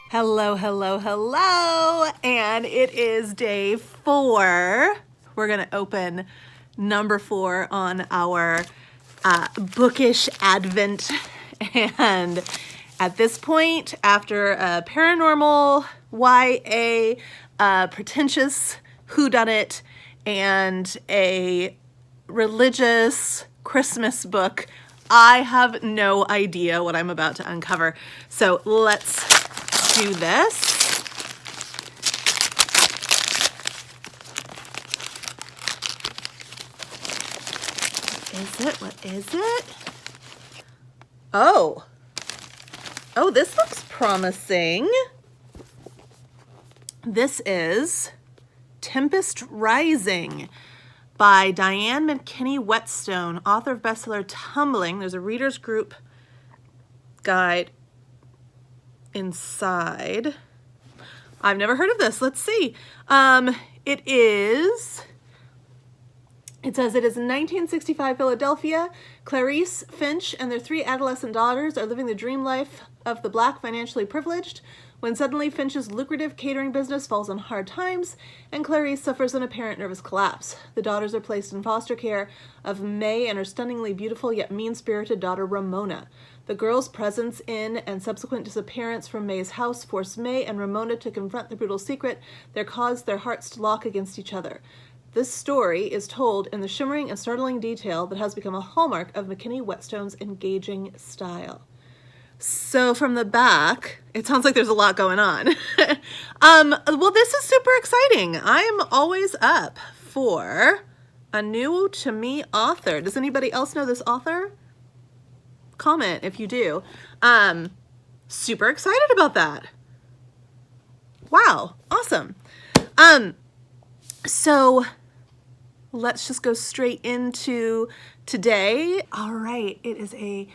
Hello, hello, hello, and it is day 4. We're gonna open number 4 on our bookish Advent, and at this point, after a paranormal YA, pretentious whodunit, and a religious Christmas book, I have no idea what I'm about to uncover. So let's do this. What is it? Oh, this looks promising. This is Tempest Rising by Diane McKinney Whetstone, author of bestseller Tumbling. There's a reader's group guide inside. I've never heard of this. Let's see. It says it is in 1965 Philadelphia. Clarice Finch and their 3 adolescent daughters are living the dream life of the Black financially privileged when suddenly Finch's lucrative catering business falls on hard times and Clarice suffers an apparent nervous collapse. The daughters are placed in foster care of May and her stunningly beautiful yet mean-spirited daughter Ramona. The girls' presence in and subsequent disappearance from May's house force May and Ramona to confront the brutal secret that caused their hearts to lock against each other. This story is told in the shimmering and startling detail that has become a hallmark of McKinney Whetstone's engaging style. So from the back, it sounds like there's a lot going on. Well, this is super exciting. I am always up for a new to me author. Does anybody else know this author? Comment if you do. Super excited about that. Wow, awesome. So let's just go straight into today. All right, it is a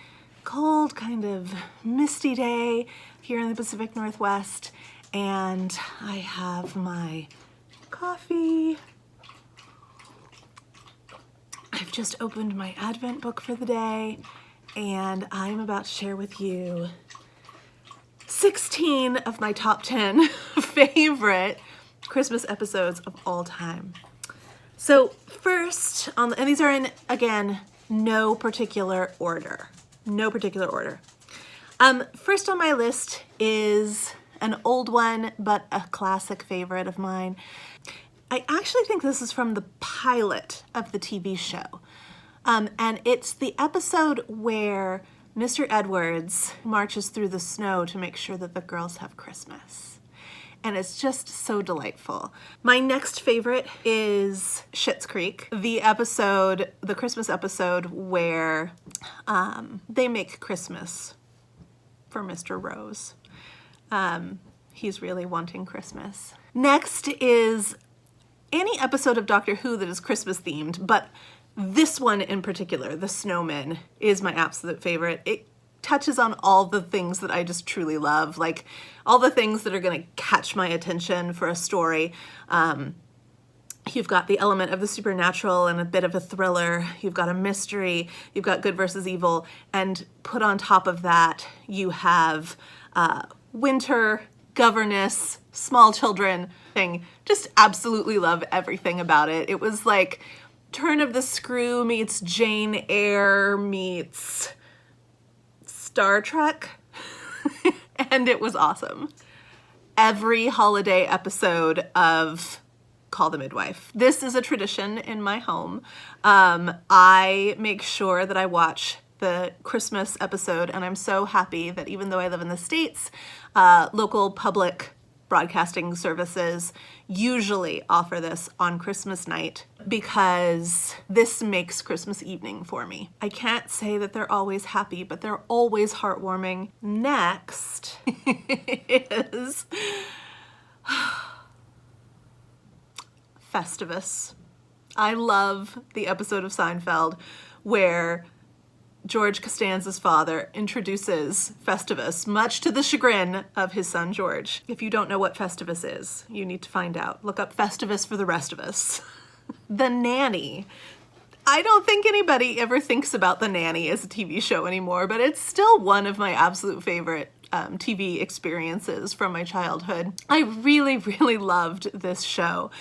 cold, kind of misty day here in the Pacific Northwest, and I have my coffee. I've just opened my Advent book for the day, and I'm about to share with you 16 of my top 10 favorite Christmas episodes of all time. So first, and these are in, again, no particular order. First on my list is an old one, but a classic favorite of mine. I actually think this is from the pilot of the TV show. And it's the episode where Mr. Edwards marches through the snow to make sure that the girls have Christmas. And it's just so delightful. My next favorite is Schitt's Creek, the Christmas episode where they make Christmas for Mr. Rose. He's really wanting Christmas. Next is any episode of Doctor Who that is Christmas themed, but this one in particular, The Snowman, is my absolute favorite. It touches on all the things that I just truly love, like all the things that are going to catch my attention for a story. You've got the element of the supernatural and a bit of a thriller. You've got a mystery. You've got good versus evil. And put on top of that, you have winter, governess, small children thing. Just absolutely love everything about it. It was like Turn of the Screw meets Jane Eyre meets Star Trek, and it was awesome. Every holiday episode of Call the Midwife. This is a tradition in my home. I make sure that I watch the Christmas episode, and I'm so happy that even though I live in the States, local public broadcasting services usually offer this on Christmas night because this makes Christmas evening for me. I can't say that they're always happy, but they're always heartwarming. Next is Festivus. I love the episode of Seinfeld where George Costanza's father introduces Festivus, much to the chagrin of his son George. If you don't know what Festivus is, you need to find out. Look up Festivus for the rest of us. The Nanny. I don't think anybody ever thinks about The Nanny as a TV show anymore, but it's still one of my absolute favorite TV experiences from my childhood. I really, really loved this show.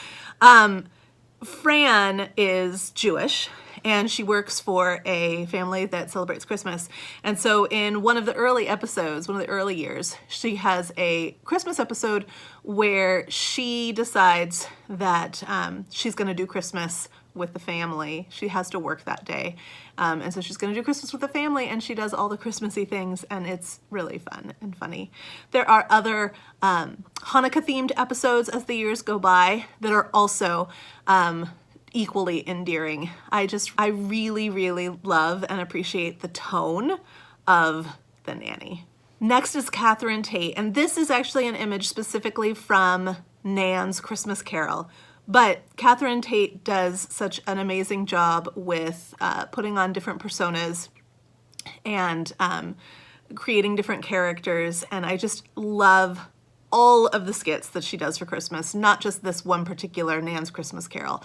Fran is Jewish, and she works for a family that celebrates Christmas. And so in one of the early episodes, one of the early years, she has a Christmas episode where she decides that she's going to do Christmas with the family. She has to work that day. And so she's going to do Christmas with the family, and she does all the Christmassy things, and it's really fun and funny. There are other Hanukkah-themed episodes as the years go by that are also equally endearing. I really, really love and appreciate the tone of the Nanny. Next is Katherine Tate, and this is actually an image specifically from Nan's Christmas Carol. But Katherine Tate does such an amazing job with putting on different personas and creating different characters, and I just love all of the skits that she does for Christmas, not just this one particular Nan's Christmas Carol.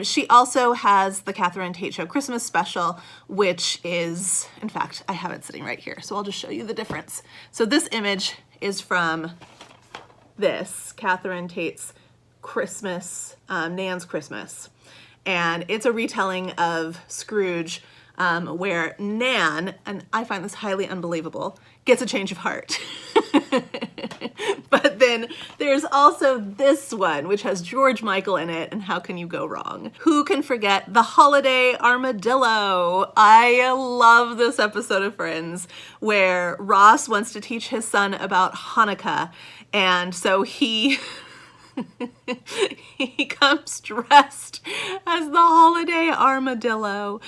She also has the Katherine Tate Show Christmas Special, which is, in fact, I have it sitting right here, so I'll just show you the difference. So this image is from this, Katherine Tate's Christmas, Nan's Christmas. And it's a retelling of Scrooge where Nan, and I find this highly unbelievable, gets a change of heart. But then there's also this one, which has George Michael in it, and how can you go wrong? Who can forget the holiday armadillo? I love this episode of Friends where Ross wants to teach his son about Hanukkah, and so he comes dressed as the holiday armadillo.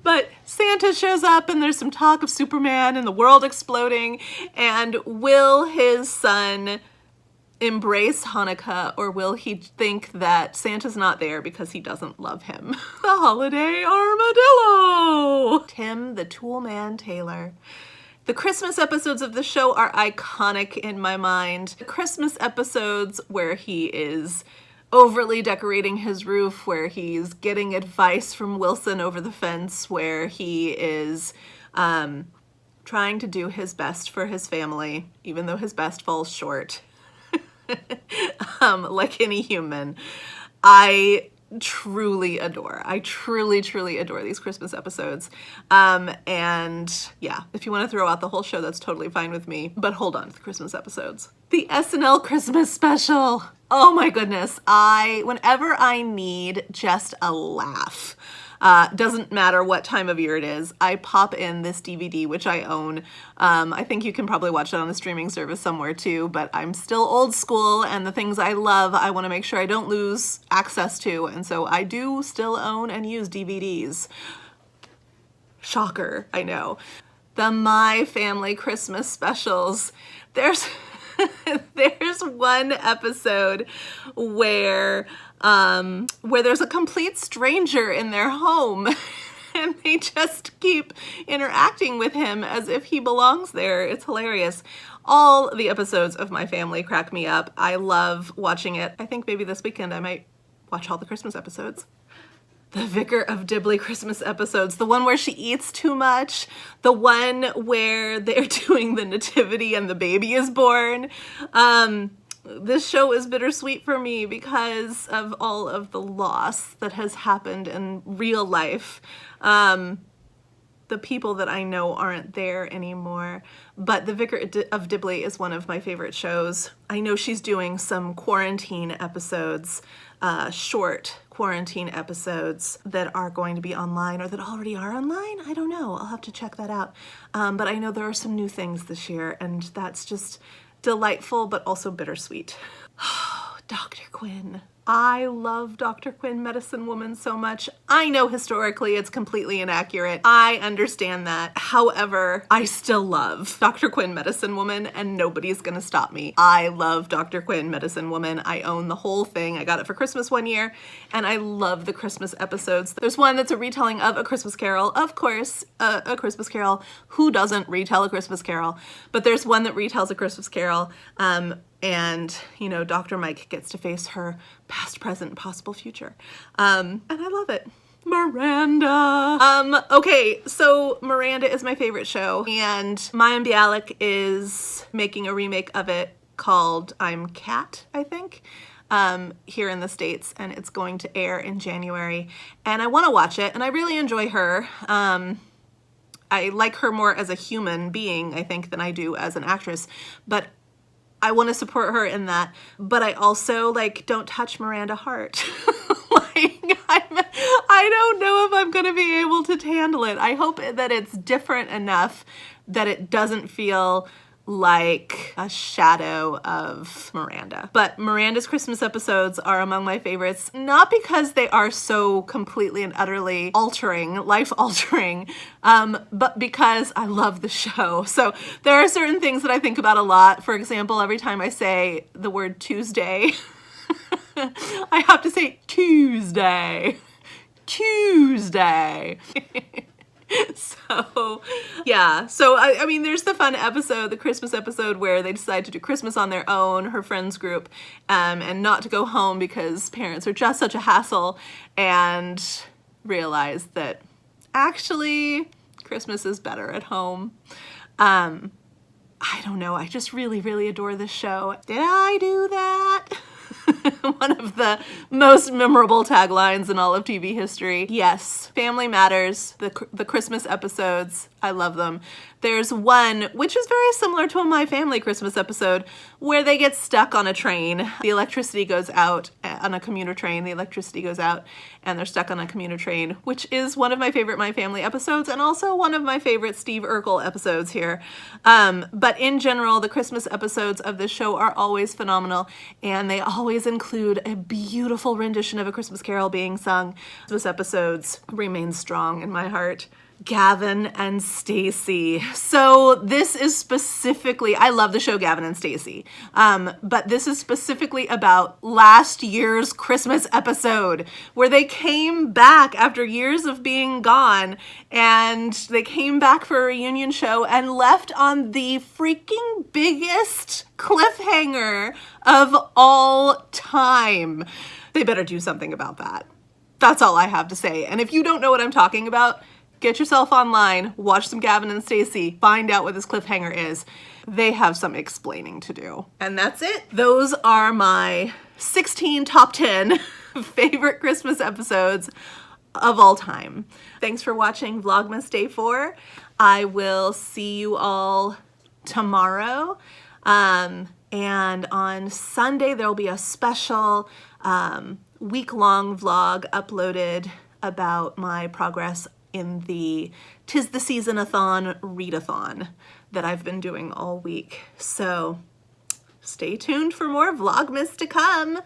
But Santa shows up, and there's some talk of Superman and the world exploding, and will his son embrace Hanukkah, or will he think that Santa's not there because he doesn't love him? The holiday armadillo! Tim the Toolman Taylor. The Christmas episodes of the show are iconic in my mind. The Christmas episodes where he is overly decorating his roof, where he's getting advice from Wilson over the fence, where he is trying to do his best for his family, even though his best falls short, like any human. I truly adore these Christmas episodes. And yeah, if you want to throw out the whole show, that's totally fine with me, but hold on to the Christmas episodes. The SNL Christmas Special. Oh my goodness. Whenever I need just a laugh, doesn't matter what time of year it is, I pop in this DVD, which I own. I think you can probably watch it on a streaming service somewhere too, but I'm still old school, and the things I love, I want to make sure I don't lose access to, and so I do still own and use DVDs. Shocker, I know. The My Family Christmas Specials. There's one episode where there's a complete stranger in their home and they just keep interacting with him as if he belongs there. It's hilarious. All the episodes of My Family crack me up. I love watching it. I think maybe this weekend I might watch all the Christmas episodes. The Vicar of Dibley Christmas episodes, the one where she eats too much, the one where they're doing the nativity and the baby is born. This show is bittersweet for me because of all of the loss that has happened in real life. The people that I know aren't there anymore, but The Vicar of Dibley is one of my favorite shows. I know she's doing some quarantine episodes, short quarantine episodes that are going to be online or that already are online. I don't know. I'll have to check that out. But I know there are some new things this year, and that's just delightful, but also bittersweet. Dr. Quinn. I love Dr. Quinn, Medicine Woman, so much. I know historically it's completely inaccurate. I understand that. However, I still love Dr. Quinn, Medicine Woman, and nobody's gonna stop me. I love Dr. Quinn, Medicine Woman. I own the whole thing. I got it for Christmas one year, and I love the Christmas episodes. There's one that's a retelling of A Christmas Carol. Of course, A Christmas Carol. Who doesn't retell A Christmas Carol? But there's one that retells A Christmas Carol, and, you know, Dr. Mike gets to face her past, present, and possible future. And I love it. Miranda. Okay, so Miranda is my favorite show, and Mayim Bialik is making a remake of it called I'm Cat, I think, here in the States, and it's going to air in January, and I want to watch it, and I really enjoy her. I like her more as a human being, I think, than I do as an actress, but I want to support her in that, but I also, like, don't touch Miranda Hart. Like, I don't know if I'm going to be able to handle it. I hope that it's different enough that it doesn't feel like a shadow of Miranda. But Miranda's Christmas episodes are among my favorites, not because they are so completely and utterly altering, life-altering, but because I love the show. So there are certain things that I think about a lot. For example, every time I say the word Tuesday, I have to say Tuesday. Tuesday. So, yeah. So, I mean, there's the fun episode, the Christmas episode, where they decide to do Christmas on their own, her friends group, and not to go home because parents are just such a hassle, and realize that actually Christmas is better at home. I don't know. I just really, really adore this show. Did I do that? One of the most memorable taglines in all of TV history. Yes, family matters. The Christmas episodes, I love them. There's one, which is very similar to a My Family Christmas episode, where they get stuck on a train. The electricity goes out on a commuter train. The electricity goes out and they're stuck on a commuter train, which is one of my favorite My Family episodes and also one of my favorite Steve Urkel episodes here. But in general, the Christmas episodes of this show are always phenomenal, and they always include a beautiful rendition of A Christmas Carol being sung. Those episodes remain strong in my heart. Gavin and Stacey. So this is specifically, I love the show Gavin and Stacey, but this is specifically about last year's Christmas episode where they came back after years of being gone, and they came back for a reunion show and left on the freaking biggest cliffhanger of all time. They better do something about that. That's all I have to say. And if you don't know what I'm talking about, get yourself online, watch some Gavin and Stacey, find out what this cliffhanger is. They have some explaining to do. And that's it. Those are my 16 top 10 favorite Christmas episodes of all time. Thanks for watching Vlogmas Day 4. I will see you all tomorrow. And on Sunday, there'll be a special week-long vlog uploaded about my progress in the 'Tis the Season-a-thon readathon that I've been doing all week. So stay tuned for more Vlogmas to come.